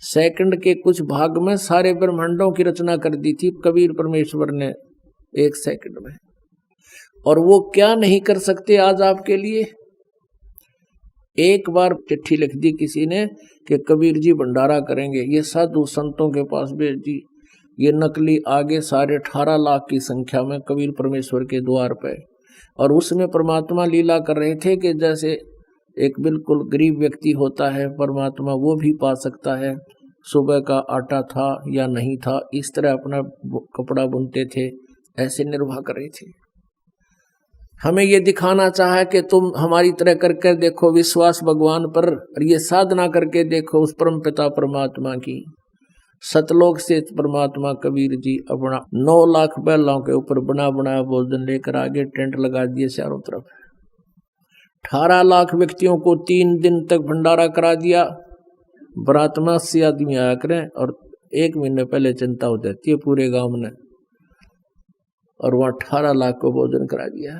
Second के कुछ भाग में सारे ब्रह्मांडों की रचना कर दी थी कबीर परमेश्वर ने 1 सेकंड में। और वो क्या नहीं कर सकते आज आपके लिए। एक बार चिट्ठी लिख दी किसी ने कि कबीर जी भंडारा करेंगे, ये साधु संतों के पास भेज दी। ये नकली आगे सारे 18 लाख की संख्या में कबीर परमेश्वर के द्वार पे, और उसमें परमात्मा लीला कर रहे थे कि जैसे एक बिल्कुल गरीब व्यक्ति होता है परमात्मा वो भी पा सकता है। सुबह का आटा था या नहीं था, इस तरह अपना कपड़ा बुनते थे, ऐसे निर्वाह कर रहे थे। हमें ये दिखाना चाहा कि तुम हमारी तरह करके देखो विश्वास भगवान पर, और ये साधना करके देखो उस परम पिता परमात्मा की। सतलोक से परमात्मा कबीर जी अपना 9 लाख बैलों के ऊपर बना बनाया भोजन लेकर आगे टेंट लगा दिए चारों तरफ। 18 लाख व्यक्तियों को 3 दिन तक भंडारा करा दिया। बरात में 80 आदमी आया करें, और 1 महीने पहले चिंता हो जाती है पूरे गांव में, और वहां 18 लाख को भोजन करा दिया।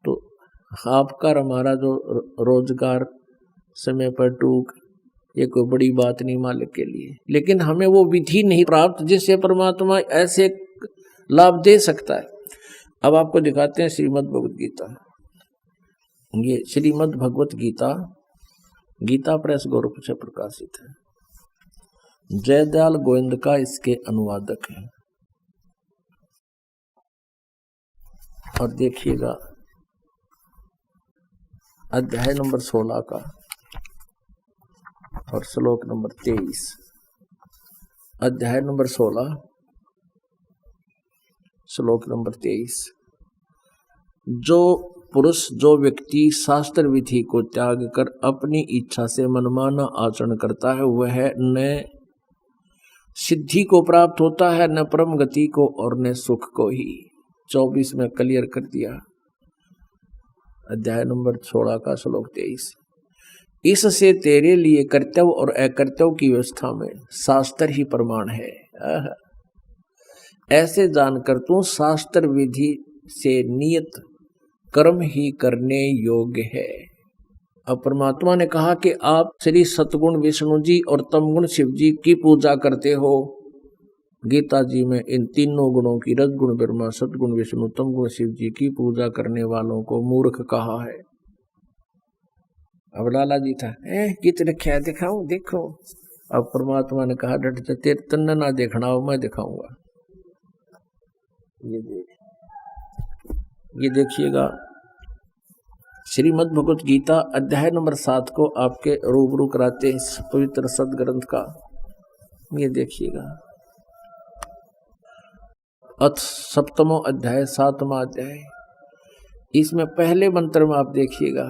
तो आपका हमारा जो रोजगार समय पर टूक, ये कोई बड़ी बात नहीं मालिक के लिए, लेकिन हमें वो विधि नहीं प्राप्त जिससे परमात्मा ऐसे लाभ दे सकता है। अब आपको दिखाते हैं श्रीमद् भगवत गीता। ये श्रीमद् भगवत गीता गीता प्रेस गोरखपुर से प्रकाशित है। जयदयाल गोविंद का इसके अनुवादक है। और देखिएगा अध्याय नंबर 16 का और श्लोक नंबर 23। अध्याय नंबर 16 श्लोक नंबर 23। जो पुरुष जो व्यक्ति शास्त्र विधि को त्याग कर अपनी इच्छा से मनमाना आचरण करता है वह न सिद्धि को प्राप्त होता है, न परम गति को, और न सुख को ही। 24 में क्लियर कर दिया। अध्याय नंबर 16 का श्लोक 23। इससे तेरे लिए कर्तव्य और अकर्तव्य की व्यवस्था में शास्त्र ही प्रमाण है। ऐसे जानकर तू शास्त्र विधि से नियत कर्म ही करने योग्य है। अब परमात्मा ने कहा कि आप श्री सतगुण विष्णु जी और तमगुण शिव जी की पूजा करते हो। गीता जी में इन तीनों गुणों की रजगुण ब्रह्मा, सतगुण विष्णु, तमगुण शिव जी की पूजा करने वालों को मूर्ख कहा है। अब लाला जी था गीत रखा दिखाऊं देखो। अब परमात्मा ने कहा डट जा, तेरे तन्ने ना देखना हो, मैं दिखाऊंगा। ये देखिएगा श्रीमद् भगवत गीता अध्याय नंबर 7 को आपके रूबरू कराते हैं इस पवित्र सदग्रंथ का। ये देखिएगा अथ सप्तमो अध्याय 7वां अध्याय। इसमें पहले मंत्र में आप देखिएगा,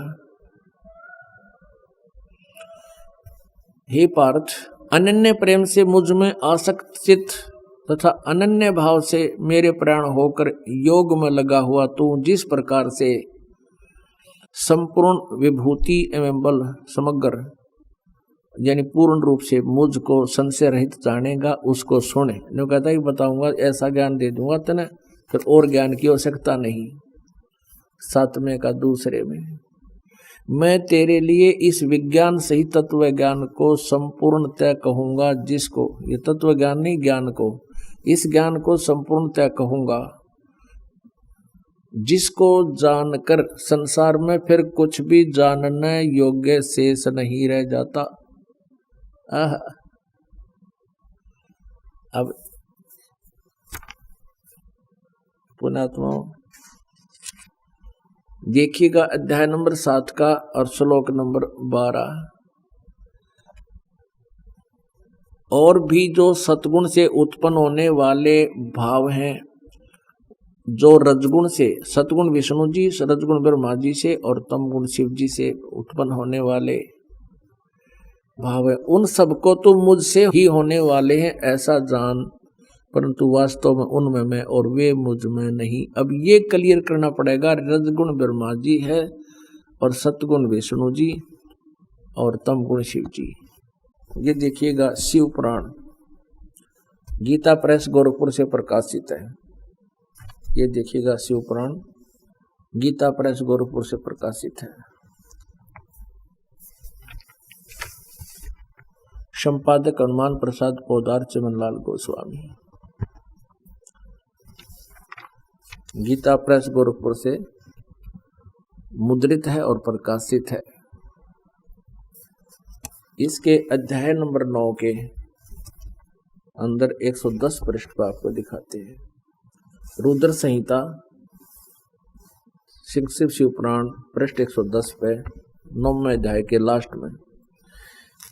हे पार्थ, अनन्य प्रेम से मुझ में आसक्त चित्त तथा अनन्य भाव से मेरे प्राण होकर योग में लगा हुआ तू जिस प्रकार से संपूर्ण विभूति एवं बल समग्र यानी पूर्ण रूप से मुझको संशय रहित जानेगा उसको सुने। जो कहता ही बताऊंगा, ऐसा ज्ञान दे दूंगा तेने, फिर और ज्ञान की आवश्यकता नहीं। 7वें का दूसरे में, मैं तेरे लिए इस विज्ञान सहित तत्व ज्ञान को संपूर्णतः कहूंगा, जिसको ये तत्व ज्ञान नहीं ज्ञान को, इस ज्ञान को संपूर्णतः कहूंगा, जिसको जानकर संसार में फिर कुछ भी जानने योग्य शेष नहीं रह जाता। अब पुणात्मा देखिएगा अध्याय नंबर 7 का और श्लोक नंबर 12। और भी जो सतगुण से उत्पन्न होने वाले भाव हैं, जो रजगुण से सतगुण विष्णु जी, रजगुण ब्रह्मा जी से और तमगुण शिव जी से उत्पन्न होने वाले भाव है, उन सबको तो मुझसे ही होने वाले हैं ऐसा जान, परंतु वास्तव में उनमें मैं और वे मुझ में नहीं। अब ये क्लियर करना पड़ेगा, रजगुण ब्रह्मा जी है और सतगुण विष्णु जी और तमगुण शिव जी। ये देखिएगा शिव पुराण गीता प्रेस गोरखपुर से प्रकाशित है। ये देखिएगा शिव पुराण गीता प्रेस गोरखपुर से प्रकाशित है। संपादक हनुमान प्रसाद पोदार, चमनलाल गोस्वामी। गीता प्रेस गोरखपुर से मुद्रित है और प्रकाशित है। इसके अध्याय नंबर 9 के अंदर 110 पृष्ठ पर आपको दिखाते हैं। रुद्र संहिता शिव शिवपुराण पृष्ठ 110 पे 9वें अध्याय के लास्ट में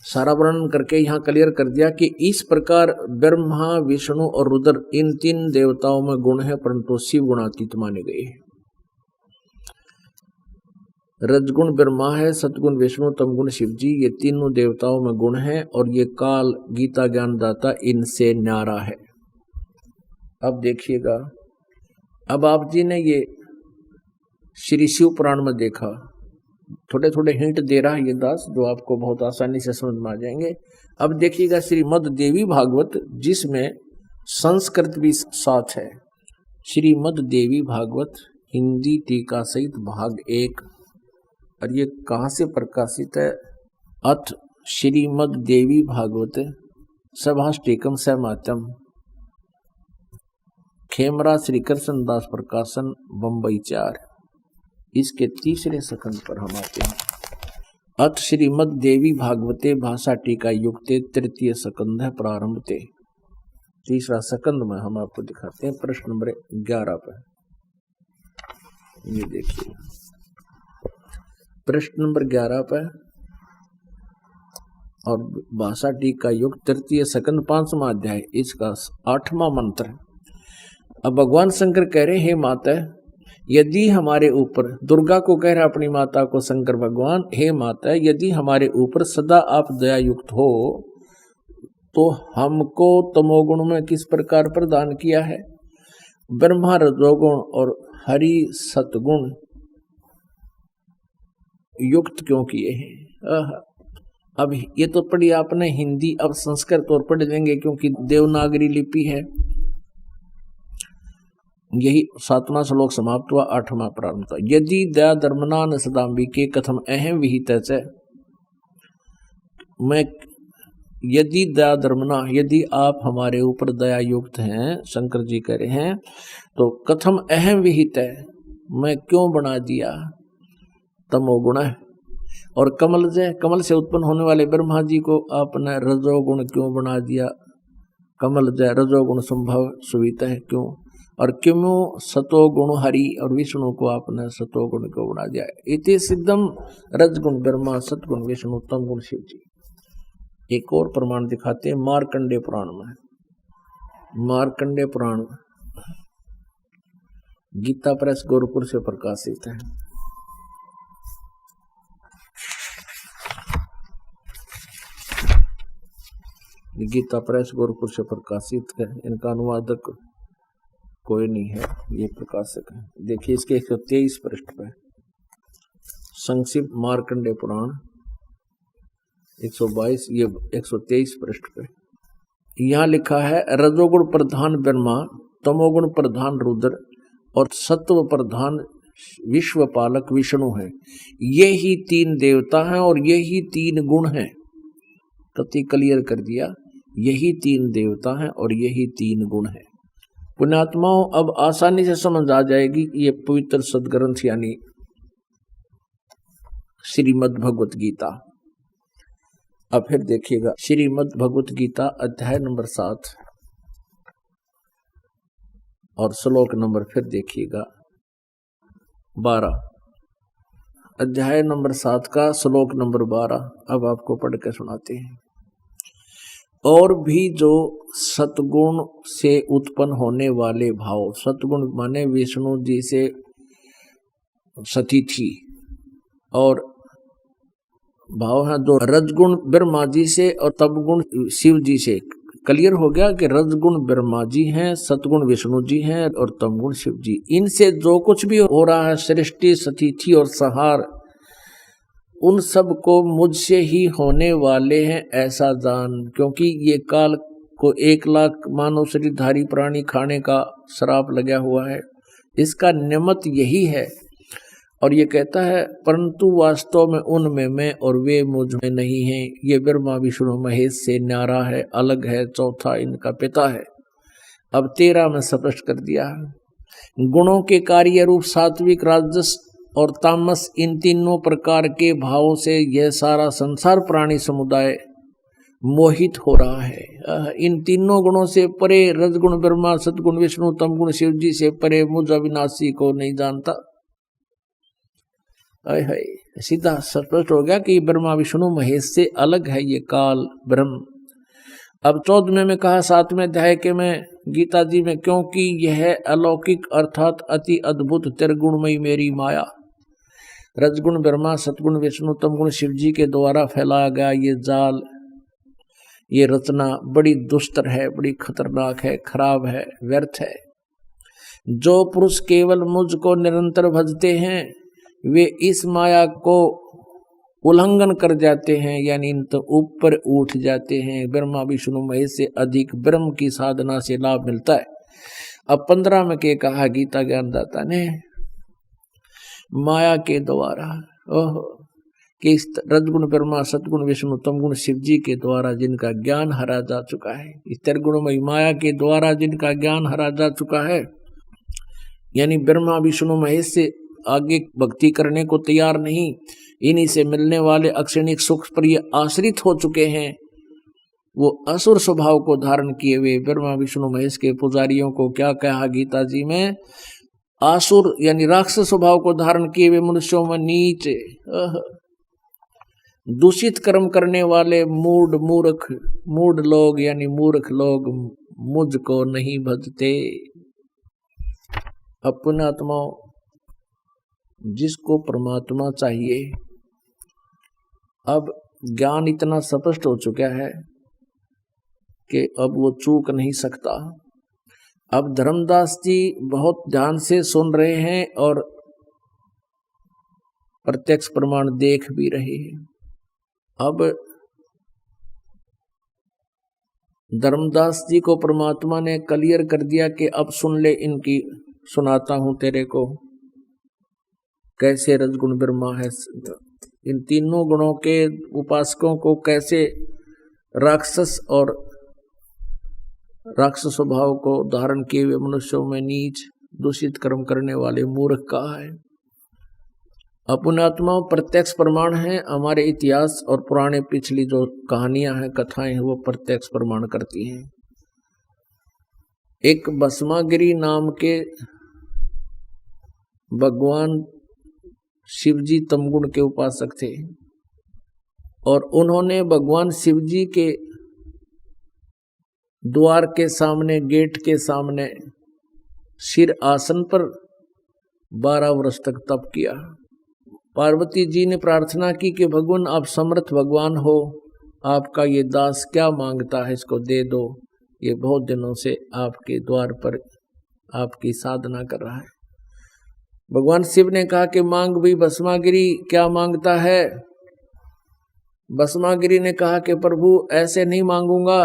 सारा वर्णन करके यहाँ क्लियर कर दिया कि इस प्रकार ब्रह्मा, विष्णु और रुद्र इन 3 देवताओं में गुण है, परंतु शिव गुणातीत माने गए हैं। रजगुण ब्रह्मा है, सतगुण विष्णु, तमगुण शिव जी, ये तीनों देवताओं में गुण है और ये काल गीता ज्ञानदाता इनसे न्यारा है। अब देखिएगा, अब आप जी ने ये श्री शिव पुराण में देखा, थोड़े थोड़े हिंट दे रहा है ये दास, जो आपको बहुत आसानी से समझ में आ जाएंगे। अब देखिएगा श्रीमद् देवी भागवत, जिसमें संस्कृत भी साथ है। श्रीमद् देवी भागवत हिंदी टीका सहित भाग 1, और ये कहाँ से प्रकाशित है? अथ श्रीमद् देवी भागवत सभाष्टिकम सहमातम, खेमरा श्री कृष्ण दास प्रकाशन, बम्बई 4। इसके तीसरे सकंद पर हम आते हैं। अथ श्रीमद् देवी भागवते भाषा टीका युक्ते, तृतीय सकंद है प्रारंभते। तीसरा सकंद में हम आपको दिखाते हैं प्रश्न नंबर 11 पर। ये देखिए प्रश्न नंबर 11 पर, और भाषा टीका युक्त तृतीय सकंद 5वां अध्याय, इसका 8वां मंत्र। अब भगवान शंकर कह रहे हैं, माता यदि हमारे ऊपर, दुर्गा को कह रहा अपनी माता को शंकर भगवान, हे माता यदि हमारे ऊपर सदा आप दया युक्त हो तो हमको तमोगुण में किस प्रकार प्रदान किया है? ब्रह्मा रजोगुण और हरि सतगुण युक्त क्यों किए हैं? अब ये तो पढ़ी आपने हिंदी, अब संस्कृत और पढ़ लेंगे क्योंकि देवनागरी लिपि है। यही 7वां श्लोक समाप्त हुआ, 8वां प्रारंभ था। यदि दया धर्मनान सदाम्बिके कथम अहम विहित है। मैं यदि दया धर्मना, यदि आप हमारे ऊपर दया युक्त हैं, शंकर जी कह रहे हैं, तो कथम अहम विहित है, मैं क्यों बना दिया तमोगुण है। और कमल से उत्पन्न होने वाले ब्रह्मा जी को आपने रजोगुण क्यों बना दिया? कमल जय रजोगुण संभव सुविता है क्यों? और क्यों सतोगुण हरि और विष्णु को आपने सतोगुण को बना दिया? इति सिद्धम रजगुण ब्रह्मा, सतगुण विष्णु, तमगुण शिव जी। एक और प्रमाण दिखाते हैं मार्कंडेय पुराण में। मार्कंडेय पुराण गीता प्रेस गोरखपुर से प्रकाशित है। गीता प्रेस गोरखपुर से प्रकाशित है। इनका अनुवादक कोई नहीं है, ये प्रकाशक है। देखिए इसके 123 पृष्ठ पे संक्षिप्त मार्कंडेय पुराण 122, ये 123 पृष्ठ पे यहाँ लिखा है, रजोगुण प्रधान ब्रह्मा, तमोगुण प्रधान रुद्र और सत्व प्रधान विश्वपालक विष्णु है। ये ही 3 देवता हैं और यही 3 गुण हैं। कति क्लियर कर दिया, यही 3 देवता हैं और यही 3 गुण हैं। पुण्यात्माओं, अब आसानी से समझ आ जाएगी कि ये पवित्र सदग्रंथ यानी श्रीमद् भगवत गीता। अब फिर देखिएगा श्रीमद् भगवत गीता अध्याय नंबर 7 और श्लोक नंबर फिर देखिएगा 12। अध्याय नंबर 7 का श्लोक नंबर 12 अब आपको पढ़ के सुनाते हैं। और भी जो सतगुण से उत्पन्न होने वाले भाव, सतगुण माने विष्णु जी से सती थी, और भाव है जो रजगुण ब्रह्मा जी से और तमगुण शिव जी से। क्लियर हो गया कि रजगुण ब्रह्मा जी हैं, सतगुण विष्णु जी हैं और तमगुण शिव जी। इनसे जो कुछ भी हो रहा है, सृष्टि, सतिथि और संहार, उन सब को मुझसे ही होने वाले हैं ऐसा जान। क्योंकि ये काल को 1 लाख मानव शरीरधारी प्राणी खाने का श्राप लगा हुआ है। इसका निमित्त यही है और ये कहता है परंतु वास्तव में उनमें मैं और वे मुझ में नहीं हैं। ये ब्रह्मा विष्णु महेश से न्यारा है, अलग है, चौथा इनका पिता है। अब 13 में स्पष्ट कर दिया। गुणों के कार्य रूप सात्विक, राजस और तामस, इन तीनों प्रकार के भावों से यह सारा संसार प्राणी समुदाय मोहित हो रहा है। इन तीनों गुणों से परे रजगुण ब्रह्मा, सतगुण विष्णु, तमगुण शिव जी से परे मुझ अविनाशी को नहीं जानता। हाय सीधा स्पष्ट हो गया कि ब्रह्मा विष्णु महेश से अलग है ये काल ब्रह्म। अब 14वें में कहा 7वें अध्याय के में गीता जी में, क्योंकि यह अलौकिक अर्थात अति अद्भुत त्रिगुणमयी मेरी माया, रजगुण ब्रह्मा, सतगुण विष्णु, तमगुण शिव जी के द्वारा फैलाया गया ये जाल, ये रचना बड़ी दुस्तर है, बड़ी खतरनाक है, खराब है, व्यर्थ है। जो पुरुष केवल मुझको निरंतर भजते हैं वे इस माया को उल्लंघन कर जाते हैं, यानी इन तो ऊपर उठ जाते हैं। ब्रह्मा विष्णु महेश से अधिक ब्रह्म की साधना से लाभ मिलता है। अब 15 में के कहा गीता ज्ञानदाता ने, माया के द्वारा कि इस रजगुण ब्रह्मा, सतगुण विष्णु, तमगुण शिव जी के द्वारा जिनका ज्ञान हरा जा चुका है, इस त्रिगुणमयी माया के द्वारा जिनका ज्ञान हरा जा चुका है, यानी ब्रह्मा विष्णु महेश से आगे भक्ति करने को तैयार नहीं, इन्हीं से मिलने वाले अक्षणिक सुख पर ये आश्रित हो चुके हैं, वो असुर स्वभाव को धारण किए हुए ब्रह्मा विष्णु महेश के पुजारियों को क्या कहा गीता जी में, आसुर यानी राक्षस स्वभाव को धारण किए हुए मनुष्यों में नीच, दूषित कर्म करने वाले मूढ़ लोग यानी मूर्ख लोग मुझको नहीं भजते। अपने आत्माओं, जिसको परमात्मा चाहिए, अब ज्ञान इतना स्पष्ट हो चुका है कि अब वो चूक नहीं सकता। अब धर्मदास जी बहुत ध्यान से सुन रहे हैं और प्रत्यक्ष प्रमाण देख भी रहे हैं। अब धर्मदास जी को परमात्मा ने क्लियर कर दिया कि अब सुन ले, इनकी सुनाता हूं तेरे को कैसे रजगुण ब्रह्मा है, इन तीनों गुणों के उपासकों को कैसे राक्षस और राक्षस स्वभाव को धारण किए हुए मनुष्यों में नीच दूषित कर्म करने वाले मूर्ख कहा है। अपने आत्मा प्रत्यक्ष प्रमाण है। हमारे इतिहास और पुराने पिछली जो कहानियां हैं, कथाएं हैं, वो प्रत्यक्ष प्रमाण करती हैं। एक भस्मागिरी नाम के भगवान शिवजी तमगुण के उपासक थे और उन्होंने भगवान शिवजी के द्वार के सामने, गेट के सामने सिर आसन पर 12 वर्ष तक तप किया। पार्वती जी ने प्रार्थना की कि भगवान आप समर्थ भगवान हो, आपका ये दास क्या मांगता है, इसको दे दो, ये बहुत दिनों से आपके द्वार पर आपकी साधना कर रहा है। भगवान शिव ने कहा कि मांग भी भस्मागिरी, क्या मांगता है। भस्मागिरी ने कहा कि प्रभु ऐसे नहीं मांगूंगा,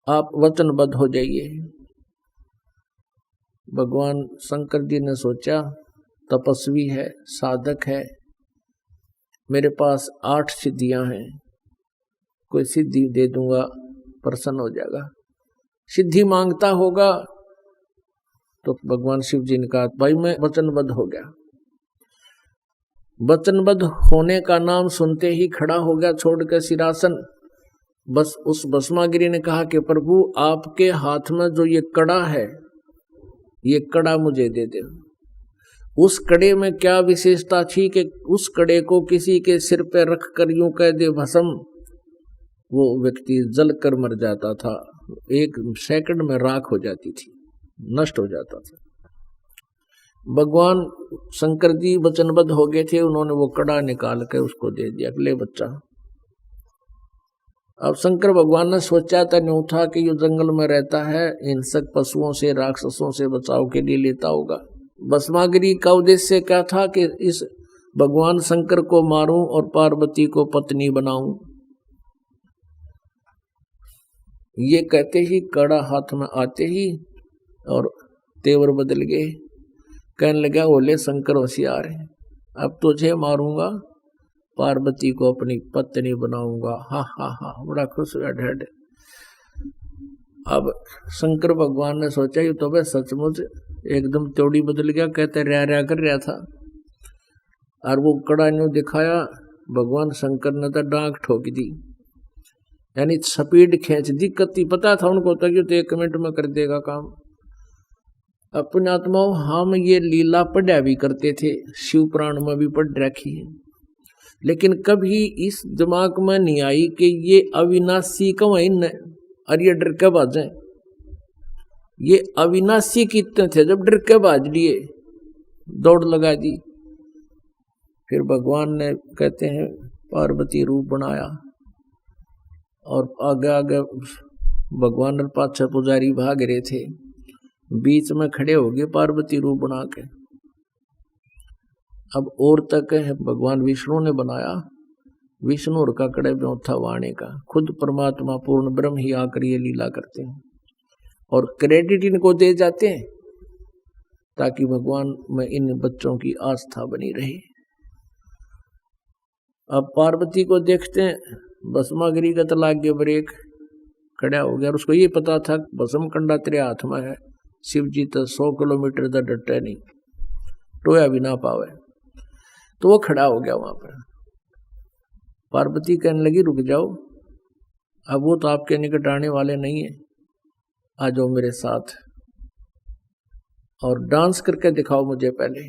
आप वचनबद्ध हो जाइए। भगवान शंकर जी ने सोचा तपस्वी है, साधक है, मेरे पास 8 सिद्धियां हैं, कोई सिद्धि दे दूंगा प्रसन्न हो जाएगा। सिद्धि मांगता होगा तो भगवान शिव जी ने कहा भाई मैं वचनबद्ध हो गया। वचनबद्ध होने का नाम सुनते ही खड़ा हो गया छोड़कर सिरासन। बस उस भस्मागिरी ने कहा कि प्रभु आपके हाथ में जो ये कड़ा है, ये कड़ा मुझे दे दे। उस कड़े में क्या विशेषता थी कि उस कड़े को किसी के सिर पे रख कर यूं कह दे भस्म, वो व्यक्ति जल कर मर जाता था, 1 सेकंड में राख हो जाती थी, नष्ट हो जाता था। भगवान शंकर जी वचनबद्ध हो गए थे, उन्होंने वो कड़ा निकाल कर उसको दे दिया, ले बच्चा। अब शंकर भगवान ने सोचा था न्यू था कि ये जंगल में रहता है, हिंसक पशुओं से, राक्षसों से बचाव के लिए लेता होगा। भस्मागिरी का उद्देश्य क्या था कि इस भगवान शंकर को मारूं और पार्वती को पत्नी बनाऊं। ये कहते ही कड़ा हाथ में आते ही और तेवर बदल गए। कहने लगा बोले शंकर होशियार है, अब तुझे मारूंगा, पार्वती को अपनी पत्नी बनाऊंगा। हा हा हा, बड़ा खुश हुआ ढेड। अब शंकर भगवान ने सोचा ये तो भाई सचमुच एकदम त्योड़ी बदल गया, कहते रह कर रहा था। और वो कड़ा न्यू दिखाया, भगवान शंकर ने तो डांक ठोक दी, यानी स्पीड खींच दी। कति पता था उनको तो कि तो 1 मिनट में कर देगा काम। अपने आत्माओं, हम ये लीला पढ़ा भी करते थे, शिव पुराण में भी पढ़ रखी है, लेकिन कभी इस दिमाग में नहीं आई कि ये अविनाशी क्यों है और ये डर के भाजे। ये अविनाशी कितने थे, जब डर के भाज लिए दौड़ लगा दी। फिर भगवान ने कहते हैं पार्वती रूप बनाया और आगे आगे भगवान और पाछे पुजारी भाग रहे थे, बीच में खड़े हो गए पार्वती रूप बना के। अब और तक है भगवान विष्णु ने बनाया, विष्णु और का कड़े में था वाणी का, खुद परमात्मा पूर्ण ब्रह्म ही आकर ये लीला करते हैं और क्रेडिट इनको दे जाते हैं ताकि भगवान में इन बच्चों की आस्था बनी रहे। अब पार्वती को देखते हैं, भस्मागिरी का तो लाग गया ब्रेक, खड़ा हो गया। और उसको ये पता था भस्म कंडा तेरे हाथ में है, शिव जी तो 100 किलोमीटर तक डटे नहीं, टोया भी ना पावे, तो वो खड़ा हो गया वहां पर। पार्वती कहने लगी रुक जाओ, अब वो तो आपके निकट आने वाले नहीं है, आ जाओ मेरे साथ और डांस करके दिखाओ मुझे पहले।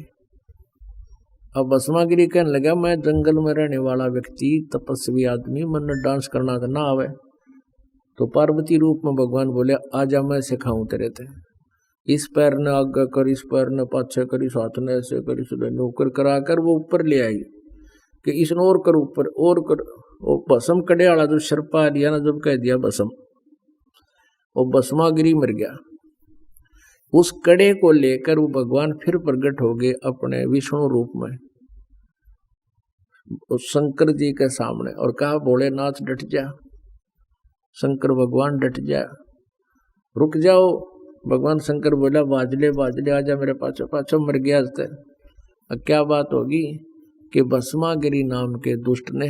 अब भस्मागिरी कहने लगा मैं जंगल में रहने वाला व्यक्ति, तपस्वी आदमी, मन डांस करना तो ना आवे। तो पार्वती रूप में भगवान बोले आजा मैं सिखाऊं तेरे ते, इस पैर ने आगे कर, इस पैर ने पाछे कर, इस हाथ ने ऐसे कर, इस नौकर करा कर वो ऊपर ले आई कि इसने और कर ऊपर और कर। वो भस्म कड़े वाला जो शर्पा लिया ना, जब कह दिया भस्म, वो भस्मागिरी मर गया। उस कड़े को लेकर वो भगवान फिर प्रकट हो गए अपने विष्णु रूप में उस शंकर जी के सामने और कहा भोलेनाथ डट जा। शंकर भगवान डट जा, रुक जाओ। भगवान शंकर बोला बाजले बाजले आजा मेरे पाछो पाछो, मर गया। अब क्या बात होगी कि भस्मागिरी नाम के दुष्ट ने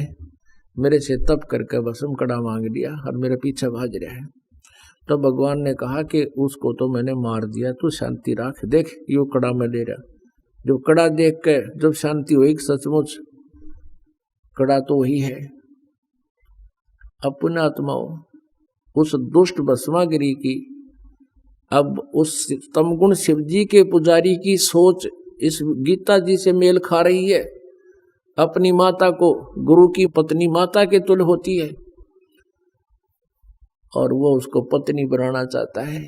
मेरे से तप करके भस्म कड़ा मांग लिया और मेरे पीछे भाज रहा है। तो भगवान ने कहा कि उसको तो मैंने मार दिया, तू शांति रख, देख यो कड़ा में ले रहा। जो कड़ा देख के जब शांति हुई, सचमुच कड़ा तो वही है। अपने आत्माओं, उस दुष्ट भस्मागिरी की, अब उस तमगुण शिव जी के पुजारी की सोच इस गीता जी से मेल खा रही है। अपनी माता को गुरु की पत्नी माता के तुल्य होती है और वो उसको पत्नी बनाना चाहता है।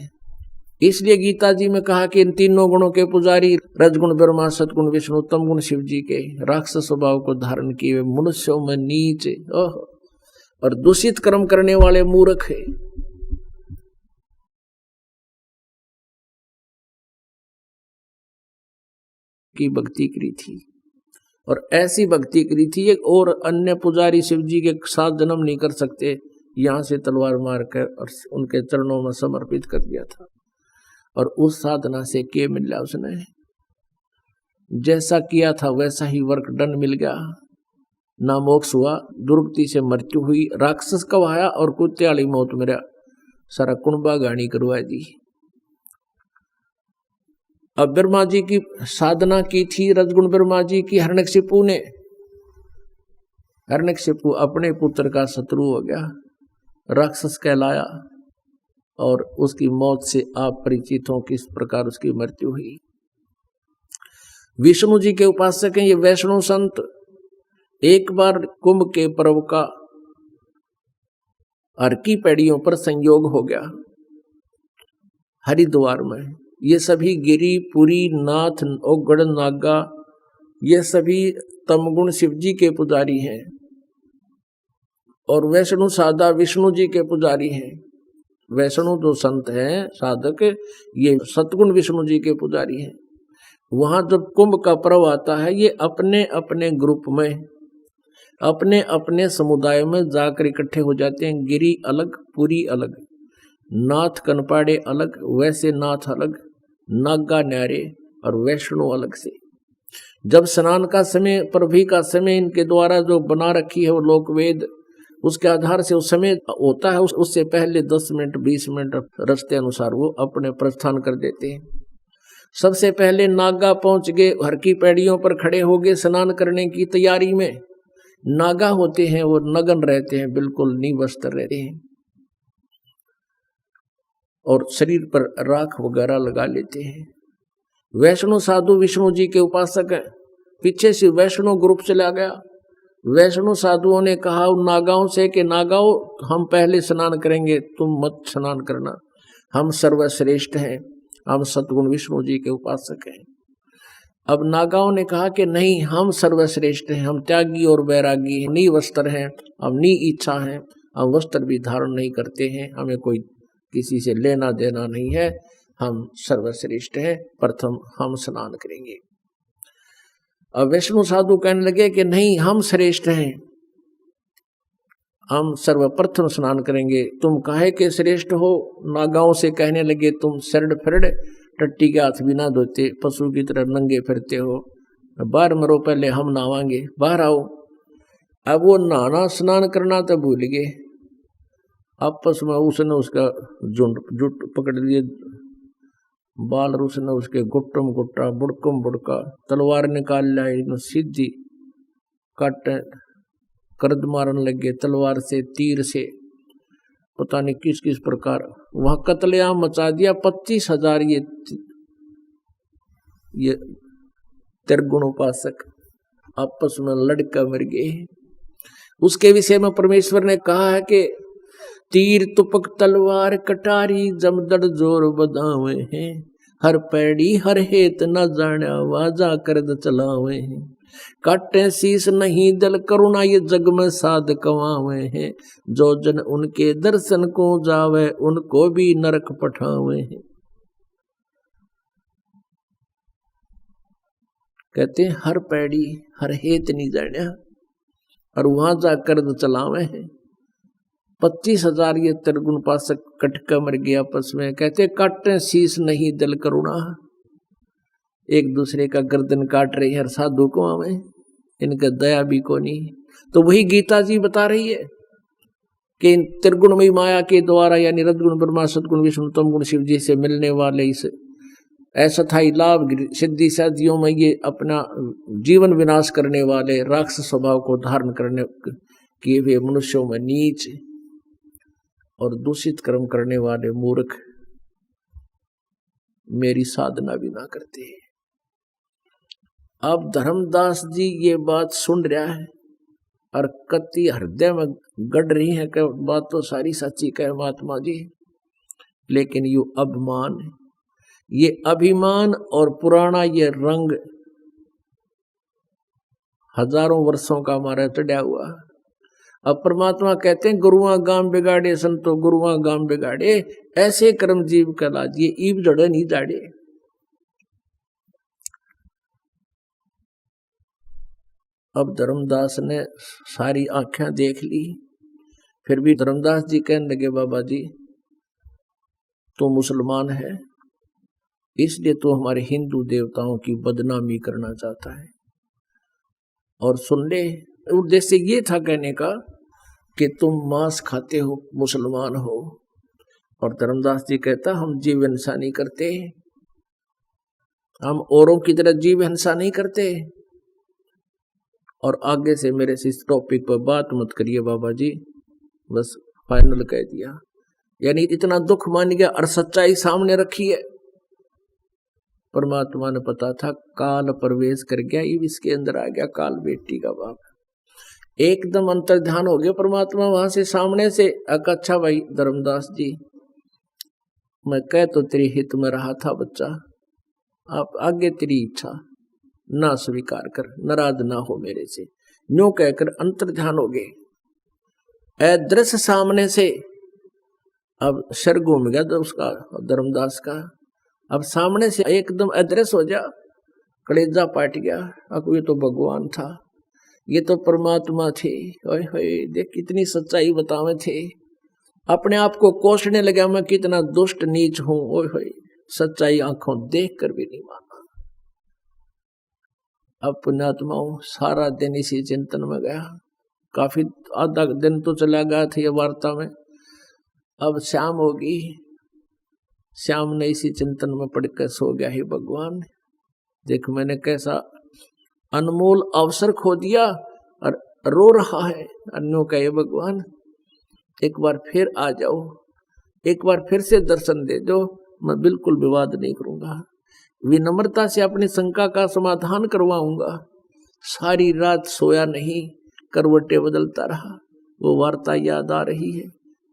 इसलिए गीता जी में कहा कि इन तीनों गुणों के पुजारी, रजगुण ब्रह्मा, सतगुण विष्णु, तम गुण शिव जी के, राक्षस स्वभाव को धारण किए मनुष्यों में नीच और दूषित कर्म करने वाले मूर्ख है। की भक्ति करी थी और ऐसी भक्ति करी थी एक और अन्य पुजारी शिव जी के साथ जन्म नहीं कर सकते, यहां से तलवार मार कर और उनके चरणों में समर्पित कर दिया था। और उस साधना से क्या मिला, उसने जैसा किया था वैसा ही वर्क डन मिल गया। ना मोक्ष हुआ, दुर्गति से मृत्यु हुई, राक्षस कवाया और कुत्ते वाली मौत मेरा सारा कुंबा गानी करवा दी। अब ब्रह्मा जी की साधना की थी, रजगुण ब्रह्मा जी की, हिरण्यकशिपु ने। हिरण्यकशिपु अपने पुत्र का शत्रु हो गया, राक्षस कहलाया और उसकी मौत से आप परिचित हो किस प्रकार उसकी मृत्यु हुई। विष्णु जी के उपासक हैं ये वैष्णव संत। एक बार कुंभ के पर्व का हर की पैड़ियों पर संयोग हो गया हरिद्वार में। ये सभी गिरी, पुरी, नाथ, ओगड़, नागा, ये सभी तमगुण शिव जी के पुजारी हैं और वैष्णु साधा विष्णु जी के पुजारी हैं। वैष्णु जो संत हैं साधक, ये सतगुण विष्णु जी के पुजारी हैं। वहां जब कुंभ का पर्व आता है, ये अपने अपने ग्रुप में, अपने अपने समुदाय में जाकर इकट्ठे हो जाते हैं। गिरी अलग, पुरी अलग, नाथ कनपाड़े अलग, वैसे नाथ अलग, नागा न्यारे, और वैष्णव अलग से। जब स्नान का समय, प्रभु का समय इनके द्वारा जो बना रखी है वो लोक वेद, उसके आधार से उस समय होता है, उससे पहले 10 मिनट 20 मिनट रास्ते अनुसार वो अपने प्रस्थान कर देते हैं। सबसे पहले नागा पहुंच गए, हर की पैड़ियों पर खड़े हो गए स्नान करने की तैयारी में। नागा होते हैं वो नग्न रहते हैं, बिल्कुल निवस्त्र रहते हैं और शरीर पर राख वगैरह लगा लेते हैं। वैष्णव साधु विष्णु जी के उपासक हैं। पीछे से वैष्णव ग्रुप चला गया। वैष्णव साधुओं ने कहा उन नागाओं से कि नागाओं, हम पहले स्नान करेंगे, तुम मत स्नान करना, हम सर्वश्रेष्ठ हैं, हम सतगुण विष्णु जी के उपासक हैं। अब नागाओं ने कहा कि नहीं, हम सर्वश्रेष्ठ हैं, हम त्यागी और वैरागी हैं, निवस्त्र हैं, हम नी इच्छा हैं, हम वस्त्र भी धारण नहीं करते हैं, हमें कोई किसी से लेना देना नहीं है, हम सर्वश्रेष्ठ हैं, प्रथम हम स्नान करेंगे। अब वैष्णव साधु कहने लगे कि नहीं, हम श्रेष्ठ हैं, हम सर्वप्रथम स्नान करेंगे। तुम काहे के श्रेष्ठ हो? नागाओं से कहने लगे, तुम सरड फरड टट्टी के हाथ भी ना धोते, पशु की तरह नंगे फिरते हो, बाहर मरो, पहले हम नहावांगे, बाहर आओ। अब वो नहाना स्नान करना तो भूल गए। आपस में उसने उसका जुट पकड़ लिए बाल, और उसने उसके गुट्टम गुट्टा बुड़कम बुड़का तलवार निकाल लिया, सीधी काट करद मारने लगे तलवार से, तीर से, पता नहीं किस किस प्रकार वहां कत्लेआम मचा दिया। 25,000 ये त्रिगुण उपासक आपस में लड़का मर गए। उसके विषय में परमेश्वर ने कहा है कि तीर तुपक तलवार कटारी जमदड़ जोर बदावे हैं, हर पैड़ी हर हेत न जाना वाजा करद चलावे हैं, काटे शीस नहीं दल करुणा ये जग में साध कवावे हैं, जो जन उनके दर्शन को जावे उनको भी नरक पठावे हैं। कहते हैं हर पैड़ी हर हेत नहीं जाना और वहां जा करद चलावे हैं। 25,000 ये त्रिगुण उपासक कटका मर गया आपस में। कहते काटे शीस नहीं दल करुणा, एक दूसरे का गर्दन काट रही है, साधु को आवे, इनका दया भी को नहीं। तो वही गीता जी बता रही है कि त्रिगुणमयी माया के द्वारा, यानी रजगुण ब्रह्मा सदगुण विष्णु तम गुण शिव जी से मिलने वाले इस अस्थायी लाभ सिद्धि साधियों में ये अपना जीवन विनाश करने वाले राक्षस स्वभाव को धारण करने किए हुए मनुष्यों में नीच और दूषित कर्म करने वाले मूर्ख मेरी साधना भी ना करते। अब धर्मदास जी ये बात सुन रहा है और कति हृदय में गड़ रही है कि बात तो सारी सच्ची कहे महात्मा जी, लेकिन ये अभिमान, ये अभिमान और पुराना ये रंग हजारों वर्षों का हमारा चढ़ा हुआ। अब परमात्मा कहते हैं गुरुआ गाम बिगाड़े संतो गुरुआ गाम बिगाड़े, ऐसे कर्म जीव का लाज, ये ईब जड़े नहीं जाड़े। अब धर्मदास ने सारी आंखें देख ली, फिर भी धर्मदास जी कहने लगे बाबा जी तो मुसलमान है, इसलिए तो हमारे हिंदू देवताओं की बदनामी करना चाहता है। और सुन ले, उद्देश्य ये था कहने का कि तुम मांस खाते हो, मुसलमान हो। और धर्मदास जी कहता हम जीव हिंसा नहीं करते, हम औरों की तरह जीव हिंसा नहीं करते। और आगे से मेरे से इस टॉपिक पर बात मत करिए बाबा जी, बस फाइनल कह दिया। यानी इतना दुख मान गया और सच्चाई सामने रखी है। परमात्मा ने पता था काल प्रवेश कर गया, ये इसके अंदर आ गया काल बेटी का बाप, एकदम अंतर ध्यान हो गया परमात्मा वहां से सामने से। अच्छा भाई धर्मदास जी, मैं कह तो तेरी हित में रहा था बच्चा, आप आगे तेरी इच्छा ना स्वीकार कर, नाराज ना हो मेरे से, यूं कहकर अंतर ध्यान हो गए। अदृश्य सामने से अब सर घूम गया तो उसका धर्मदास का, अब सामने से एकदम अदृश्य हो जा, कलेजा पाट गया। अब ये तो भगवान था, ये तो परमात्मा थे। ओए होए, देख कितनी सच्चाई बतावे थे। अपने आप को कोसने लगा मैं कितना दुष्ट नीच हूं। ओए होए, सच्चाई आंखों देख कर भी नहीं माना। अब पुण्यात्माओं सारा दिन इसी चिंतन में गया, काफी आधा दिन तो चला गया था ये वार्ता में। अब शाम होगी, श्याम ने इसी चिंतन में पड़कर सो गया। हे भगवान, देख मैंने कैसा अनमोल अवसर खो दिया और रो रहा है। अन्यों का हे भगवान एक बार फिर आ जाओ, एक बार फिर से दर्शन दे दो, मैं बिल्कुल विवाद नहीं करूंगा, विनम्रता से अपनी शंका का समाधान करवाऊंगा। सारी रात सोया नहीं, करवटें बदलता रहा, वो वार्ता याद आ रही है।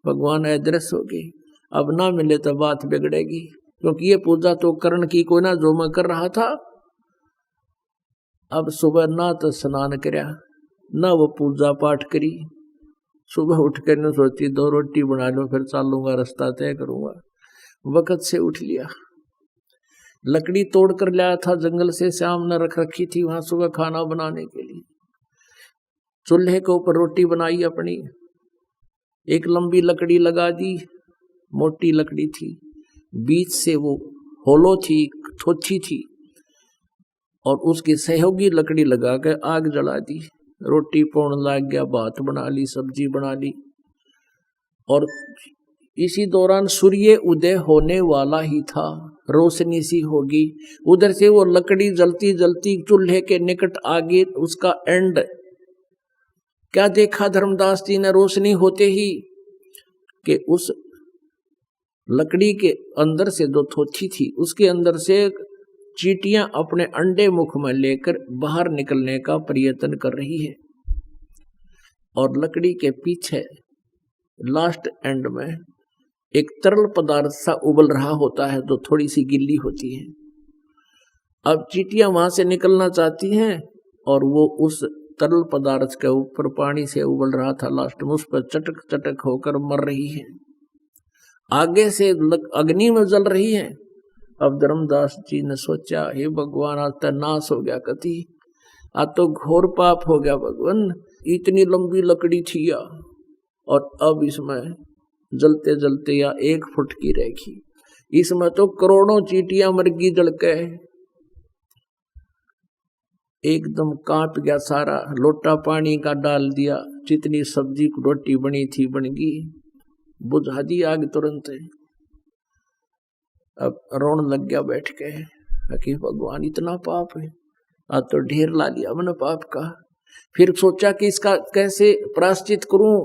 भगवान अदृश्य हो गए, अब ना मिले तो बात बिगड़ेगी, क्योंकि ये पूजा तो करण की कोई ना जो मैं कर रहा था। अब सुबह ना तो स्नान करया ना वो पूजा पाठ करी, सुबह उठ कर न सोची 2 रोटी बना लो फिर चालूंगा, रास्ता तय करूंगा। वक्त से उठ लिया, लकड़ी तोड़ कर लाया था जंगल से, श्याम ने रख रखी थी वहां सुबह खाना बनाने के लिए। चूल्हे के ऊपर रोटी बनाई अपनी, एक लंबी लकड़ी लगा दी, मोटी लकड़ी थी, बीच से वो होलो थी, छोटी थी, और उसकी सहयोगी लकड़ी लगा कर आग जला दी। रोटी पौन लग गया, भात बना ली, सब्जी बना ली, और इसी दौरान सूर्य उदय होने वाला ही था, रोशनी सी होगी। उधर से वो लकड़ी जलती जलती चूल्हे के निकट आगे, उसका एंड क्या देखा धर्मदास जी ने रोशनी होते ही, कि उस लकड़ी के अंदर से जो थोथी थी उसके अंदर से चींटियां अपने अंडे मुख में लेकर बाहर निकलने का प्रयत्न कर रही है, और लकड़ी के पीछे लास्ट एंड में एक तरल पदार्थ सा उबल रहा होता है जो थोड़ी सी गिल्ली होती है। अब चींटियां वहां से निकलना चाहती हैं, और वो उस तरल पदार्थ के ऊपर पानी से उबल रहा था, लास्ट में उस पर चटक चटक होकर मर रही है, आगे से अग्नि में जल रही है। अब धर्मदास जी ने सोचा, हे भगवान आज तो नाश हो गया, कति आज तो घोर पाप हो गया भगवान, इतनी लंबी लकड़ी थी या, और अब इसमें जलते जलते या 1 फुट की रहेगी, इसमें तो करोड़ों चींटियां मर गई जल के। एकदम कांप गया सारा, लोटा पानी का डाल दिया, जितनी सब्जी रोटी बनी थी बन गई, बुझा दी आग तुरंत। अब रोन लग गया बैठ के कि भगवान इतना पाप है, आज तो ढेर ला लिया मैंने पाप का। फिर सोचा कि इसका कैसे प्रायश्चित करूं,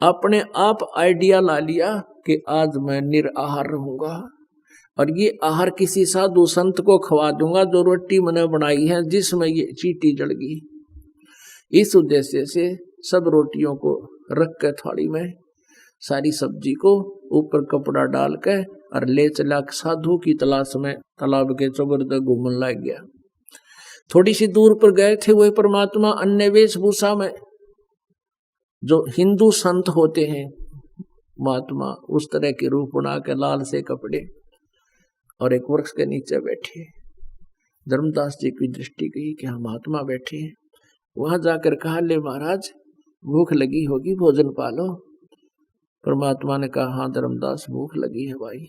अपने आप आइडिया ला लिया कि आज मैं निराहार रहूंगा, और ये आहार किसी साधु संत को खवा दूंगा जो रोटी मैंने बनाई है जिसमें ये चींटी जल गई। इस उद्देश्य से सब रोटियों को रख कर थाली में, सारी सब्जी को ऊपर कपड़ा डाल के, और ले चला साधु की तलाश में तालाब के चौगर्द घूमने लग गया। थोड़ी सी दूर पर गए थे वह परमात्मा अन्य वेशभूषा में, जो हिंदू संत होते हैं महात्मा, उस तरह के रूप बना के लाल से कपड़े, और एक वृक्ष के नीचे बैठे। धर्मदास जी की दृष्टि गई कि हम महात्मा बैठे हैं, वहां जाकर कहा, ले महाराज भूख लगी होगी, भोजन पालो। परमात्मा ने कहा, हाँ धर्मदास भूख लगी है भाई।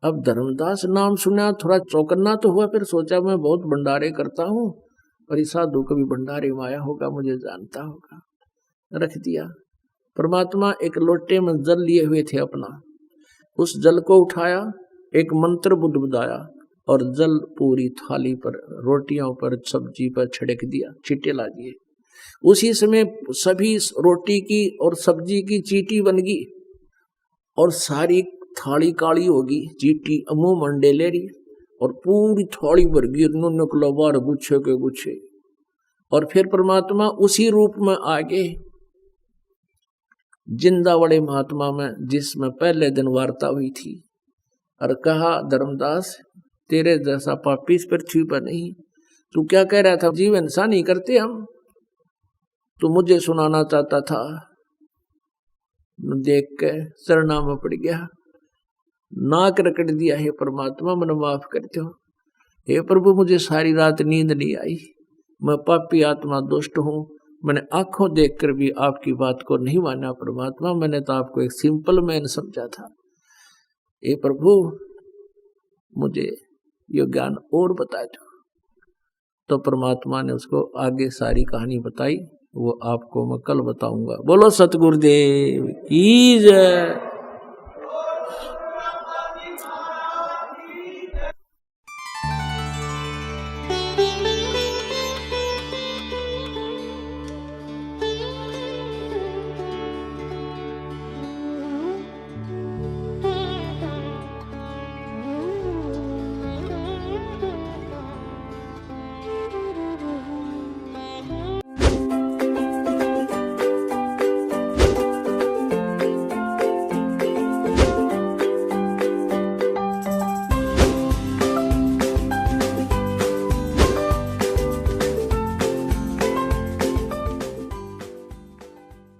अब धर्मदास नाम सुना, थोड़ा चौकन्ना तो हुआ, फिर सोचा मैं बहुत भंडारे करता हूँ, और इस साधु कभी भंडारे में आया होगा, मुझे जानता होगा। रख दिया। परमात्मा एक लोटे में जल लिए हुए थे अपना, उस जल को उठाया, एक मंत्र बुदबुदाया, और जल पूरी थाली पर, रोटियों पर, सब्जी पर छिड़क दिया, छींटे ला दिए। उसी समय सभी रोटी की और सब्जी की चींटी बन गई, और सारी थाली काली होगी, चींटी मुंह मंडे ले रही, और पूरी थाली भर गई, निकला बार गुच्छे के गुच्छे। और फिर परमात्मा उसी रूप में आगे जिंदा बड़े महात्मा में, जिसमें पहले दिन वार्ता हुई थी, और कहा, धर्मदास तेरे जैसा पापी इस पृथ्वी पर नहीं। तू क्या कह रहा था, जीव हिंसा नहीं करते हम, तू मुझे सुनाना चाहता था। देख के चरणा में पड़ गया, नाक रकड़ दिया, हे परमात्मा मैंने माफ कर दो। हे प्रभु मुझे सारी रात नींद नहीं आई, मैं पापी आत्मा दुष्ट हूँ, मैंने आंखों देखकर भी आपकी बात को नहीं माना परमात्मा, मैंने तो आपको एक सिंपल मैन समझा था। हे प्रभु मुझे ये ज्ञान और बता दो। तो परमात्मा ने उसको आगे सारी कहानी बताई, वो आपको मैं कल बताऊंगा। बोलो सतगुरुदेव की जय।